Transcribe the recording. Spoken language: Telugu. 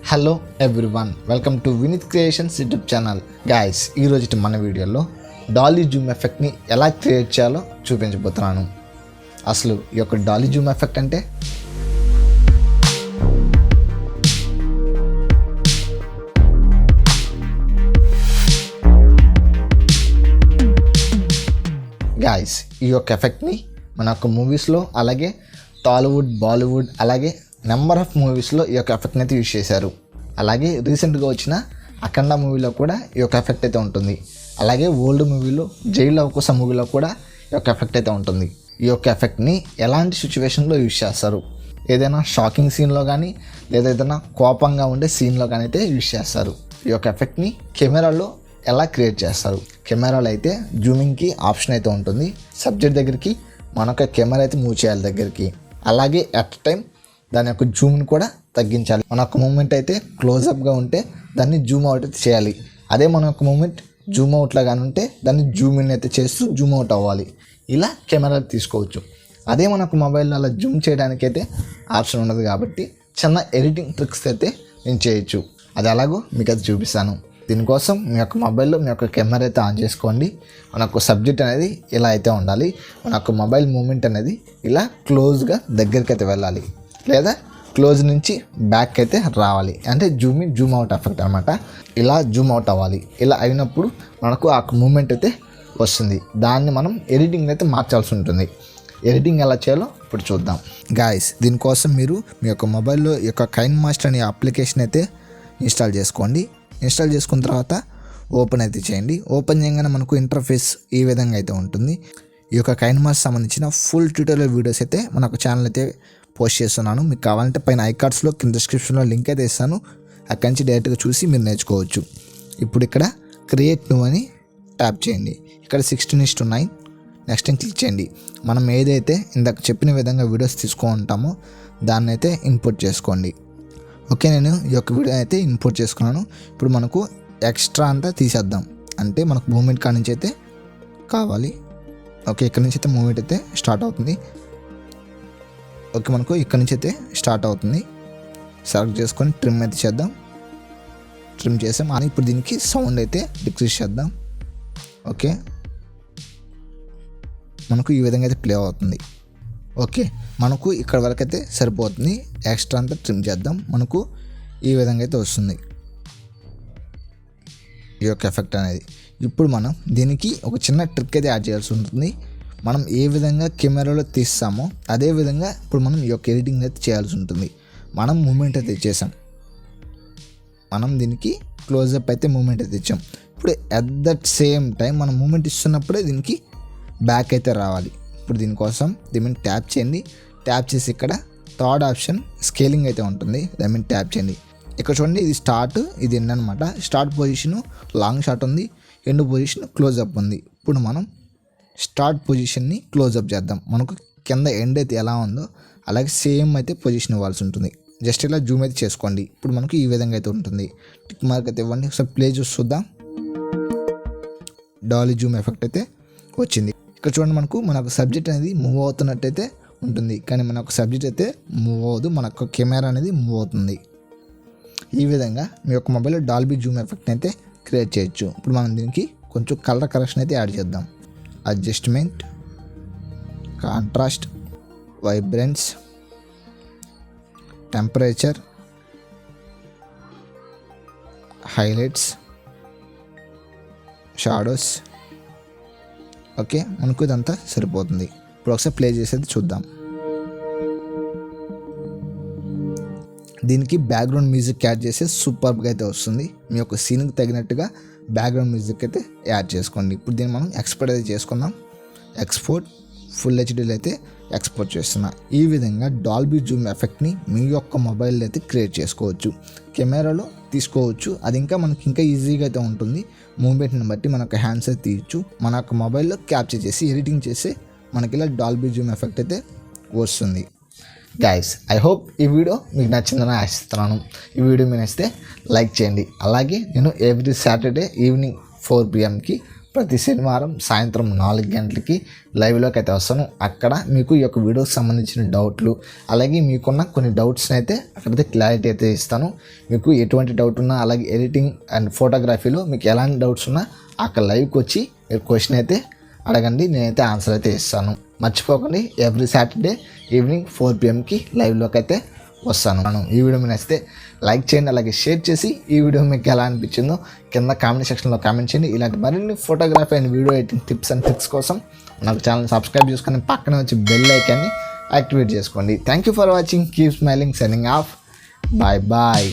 Hello everyone, welcome to Vineet creations YouTube channel. Guys, ఈరోజు మన వీడియోలో డాలీ జూమ్ ఎఫెక్ట్ని ఎలా క్రియేట్ చేయాలో చూపించబోతున్నాను. అసలు ఈ యొక్క డాలీ జూమ్ ఎఫెక్ట్ అంటే గాయస్, ఈ యొక్క ఎఫెక్ట్ని మన యొక్క మూవీస్లో, అలాగే టాలీవుడ్, బాలీవుడ్, అలాగే నెంబర్ ఆఫ్ మూవీస్లో ఈ యొక్క ఎఫెక్ట్ని అయితే యూజ్ చేశారు. అలాగే రీసెంట్గా వచ్చిన అఖండ మూవీలో కూడా ఈ యొక్క ఎఫెక్ట్ అయితే ఉంటుంది. అలాగే ఓల్డ్ మూవీలో జైలు అవకాశం మూవీలో కూడా ఈ యొక్క ఎఫెక్ట్ అయితే ఉంటుంది. ఈ యొక్క ఎఫెక్ట్ని ఎలాంటి సిచ్యువేషన్లో యూజ్ చేస్తారు? ఏదైనా షాకింగ్ సీన్లో కానీ, లేదా ఏదైనా కోపంగా ఉండే సీన్లో కానీ అయితే యూజ్ చేస్తారు. ఈ యొక్క ఎఫెక్ట్ని కెమెరాలో ఎలా క్రియేట్ చేస్తారు? కెమెరాలో అయితే జూమింగ్కి ఆప్షన్ అయితే ఉంటుంది. సబ్జెక్ట్ దగ్గరికి మనొక కెమెరా అయితే మూవ్ చేయాలి దగ్గరికి. అలాగే అట్ టైం దాని యొక్క జూమ్ని కూడా తగ్గించాలి. మన యొక్క మూమెంట్ అయితే క్లోజప్గా ఉంటే దాన్ని జూమ్ అవుట్ అయితే చేయాలి. అదే మన యొక్క మూమెంట్ జూమ్ అవుట్లా కానీ ఉంటే దాన్ని జూమ్ ఇన్ అయితే చేస్తూ జూమ్ అవుట్ అవ్వాలి. ఇలా కెమెరా తీసుకోవచ్చు. అదే మనకు మొబైల్లో అలా జూమ్ చేయడానికైతే ఆప్షన్ ఉండదు కాబట్టి చిన్న ఎడిటింగ్ ట్రిక్స్ అయితే నేను చేయొచ్చు. అది అలాగో మీకు అయితే చూపిస్తాను. దీనికోసం మీ యొక్క మొబైల్లో మీ యొక్క కెమెరా అయితే ఆన్ చేసుకోండి. మన యొక్క సబ్జెక్ట్ అనేది ఇలా అయితే ఉండాలి. మన యొక్క మొబైల్ మూమెంట్ అనేది ఇలా క్లోజ్గా దగ్గరికి అయితే వెళ్ళాలి, లేదా క్లోజ్ నుంచి బ్యాక్ అయితే రావాలి. అంటే Zoom in, Zoom out effect అనమాట. ఇలా జూమ్ అవుట్ అవ్వాలి. ఇలా అయినప్పుడు మనకు ఆ మూమెంట్ అయితే వస్తుంది. దాన్ని మనం ఎడిటింగ్ అయితే మార్చాల్సి ఉంటుంది. ఎడిటింగ్ ఎలా చేయాలో ఇప్పుడు చూద్దాం. గాయస్, దీనికోసం మీరు మీ యొక్క మొబైల్లో ఈ యొక్క కైన్ మాస్టర్ అనే అప్లికేషన్ అయితే ఇన్స్టాల్ చేసుకోండి. ఇన్స్టాల్ చేసుకున్న తర్వాత ఓపెన్ అయితే చేయండి. ఓపెన్ చేయగానే మనకు ఇంటర్ఫేస్ ఈ విధంగా అయితే ఉంటుంది. ఈ యొక్క కైన్ మాస్టర్ సంబంధించిన ఫుల్ ట్యూటోరియల్ వీడియోస్ అయితే మన యొక్క ఛానల్ అయితే పోస్ట్ చేస్తున్నాను. మీకు కావాలంటే పైన ఐకార్డ్స్లో, కింద డిస్క్రిప్షన్లో లింక్ అయితే ఇస్తాను. అక్కడి నుంచి డైరెక్ట్గా చూసి మీరు నేర్చుకోవచ్చు. ఇప్పుడు ఇక్కడ క్రియేట్ న్యూ అని ట్యాప్ చేయండి. ఇక్కడ 16:9 నెక్స్ట్ క్లిక్ చేయండి. మనం ఏదైతే ఇందాక చెప్పిన విధంగా వీడియోస్ తీసుకుంటామో దాన్ని అయితే ఇన్పుట్ చేసుకోండి. ఓకే, నేను ఈ యొక్క వీడియో అయితే ఇన్పుట్ చేసుకున్నాను. ఇప్పుడు మనకు ఎక్స్ట్రా అంతా తీసేద్దాం. అంటే మనకు మూమెంట్ కాడ నుంచి అయితే కావాలి. ఓకే, ఇక్కడ నుంచి అయితే మూమెంట్ అయితే స్టార్ట్ అవుతుంది. ఓకే, మనకు ఇక్కడ నుంచి అయితే స్టార్ట్ అవుతుంది. సెలెక్ట్ చేసుకొని ట్రిమ్ అయితే చేద్దాం. ట్రిమ్ చేసాం. అని ఇప్పుడు దీనికి సౌండ్ అయితే డిక్రీజ్ చేద్దాం. ఓకే, మనకు ఈ విధంగా అయితే ప్లే అవుతుంది. ఓకే, మనకు ఇక్కడ వరకు అయితే సరిపోతుంది. ఎక్స్ట్రా అంతా ట్రిమ్ చేద్దాం. మనకు ఈ విధంగా అయితే వస్తుంది ఈ యొక్క ఎఫెక్ట్ అనేది. ఇప్పుడు మనం దీనికి ఒక చిన్న ట్రిక్ అయితే యాడ్ చేయాల్సి ఉంటుంది. మనం ఏ విధంగా కెమెరాలో తీస్తామో అదే విధంగా ఇప్పుడు మనం ఈ యొక్క ఎడిటింగ్ అయితే చేయాల్సి ఉంటుంది. మనం మూమెంట్ అయితే ఇచ్చేసాం. మనం దీనికి క్లోజప్ అయితే మూమెంట్ అయితే ఇచ్చాం. ఇప్పుడు అట్ దట్ సేమ్ టైం మనం మూమెంట్ ఇస్తున్నప్పుడే దీనికి బ్యాక్ అయితే రావాలి. ఇప్పుడు దీనికోసం దీని ట్యాప్ చేయండి. ట్యాప్ చేసి ఇక్కడ థర్డ్ ఆప్షన్ స్కేలింగ్ అయితే ఉంటుంది. దాని ట్యాప్ చేయండి. ఇక్కడ చూడండి, ఇది స్టార్ట్, ఇది ఎండ్ అనమాట. స్టార్ట్ పొజిషను లాంగ్ షాట్ ఉంది, ఎండ్ పొజిషన్ క్లోజప్ ఉంది. ఇప్పుడు మనం స్టార్ట్ పొజిషన్ని క్లోజప్ చేద్దాం. మనకు కింద ఎండ్ అయితే ఎలా ఉందో అలాగే సేమ్ అయితే పొజిషన్ ఇవ్వాల్సి ఉంటుంది. జస్ట్ ఇలా జూమ్ అయితే చేసుకోండి. ఇప్పుడు మనకు ఈ విధంగా అయితే ఉంటుంది. టిక్ మార్క్ అయితే ఇవ్వండి. ఒకసారి ప్లే చూసి చూద్దాం. డాలీ జూమ్ ఎఫెక్ట్ అయితే వచ్చింది. ఇక్కడ చూడండి, మన సబ్జెక్ట్ అనేది మూవ్ అవుతున్నట్టయితే ఉంటుంది, కానీ మన యొక్క సబ్జెక్ట్ అయితే మూవ్ అవ్వదు. మన యొక్క కెమెరా అనేది మూవ్ అవుతుంది. ఈ విధంగా మీ యొక్క మొబైల్లో డాల్బీ జూమ్ ఎఫెక్ట్ని అయితే క్రియేట్ చేయొచ్చు. ఇప్పుడు మనం దీనికి కొంచెం కలర్ కరెక్షన్ అయితే యాడ్ చేద్దాం. Adjustment, contrast, vibrance, temperature, highlights, shadows. Okay, మనకు ఇదంతా సరిపోతుంది. ఇప్పుడు ఒకసారి ప్లే చేసేది చూద్దాం. దీనికి బ్యాక్గ్రౌండ్ మ్యూజిక్ యాడ్ చేస్తే సూపర్గా అయితే వస్తుంది. మీ యొక్క సీన్కి తగినట్టుగా బ్యాక్గ్రౌండ్ మ్యూజిక్ అయితే యాడ్ చేసుకోండి. ఇప్పుడు దీన్ని మనం ఎక్స్పోర్ట్ అయితే చేసుకుందాం. ఎక్స్పోర్ట్ ఫుల్ హెచ్డీలో అయితే ఎక్స్పోర్ట్ చేస్తున్నా. ఈ విధంగా డాల్బీ జూమ్ ఎఫెక్ట్ని మీ యొక్క మొబైల్లో అయితే క్రియేట్ చేసుకోవచ్చు. కెమెరాలో తీసుకోవచ్చు. అది ఇంకా మనకి ఇంకా ఈజీగా అయితే ఉంటుంది. మూమెంట్ని బట్టి మన యొక్క హ్యాండ్స్ అయితే తీయచ్చు. మన యొక్క మొబైల్లో క్యాప్చర్ చేసి ఎడిటింగ్ చేసి మనకి ఇలా డాల్బీ జూమ్ ఎఫెక్ట్ అయితే వస్తుంది. గైస్, ఐ హోప్ ఈ వీడియో మీకు నచ్చిందని ఆశిస్తున్నాను. ఈ వీడియో మీకు నచ్చితే లైక్ చేయండి. అలాగే నేను ఎవ్రీ సాటర్డే ఈవినింగ్ 4 PM ప్రతి శనివారం సాయంత్రం 4 గంటలకి లైవ్లోకి అయితే వస్తాను. అక్కడ మీకు ఈ యొక్క వీడియోకి సంబంధించిన డౌట్లు అలాగే మీకున్న కొన్ని డౌట్స్ని అయితే అక్కడైతే క్లారిటీ అయితే ఇస్తాను. మీకు ఎటువంటి డౌట్ ఉన్నా అలాగే ఎడిటింగ్ అండ్ ఫోటోగ్రఫీలో మీకు ఎలాంటి డౌట్స్ ఉన్నా అక్కడ లైవ్కి వచ్చి మీరు క్వశ్చన్ అయితే అడగండి, నేనైతే ఆన్సర్ అయితే ఇస్తాను. మర్చిపోకండి, ఎవ్రీ సాటర్డే ఈవినింగ్ 4 PM లైవ్లోకి అయితే వస్తాను. ఈ వీడియో మీకు నచ్చితే లైక్ చేయండి, అలాగే షేర్ చేసి ఈ వీడియో మీకు ఎలా అనిపించిందో కింద కామెంట్ సెక్షన్లో కామెంట్ చేయండి. ఇలాంటి మరిన్ని photography and video editing tips and tricks కోసం నాకు ఛానల్ సబ్స్క్రైబ్ చేసుకొని పక్కన వచ్చి బెల్ ఐకాన్ని యాక్టివేట్ చేసుకోండి. Thank you for watching. Keep smiling. Signing off. Bye bye.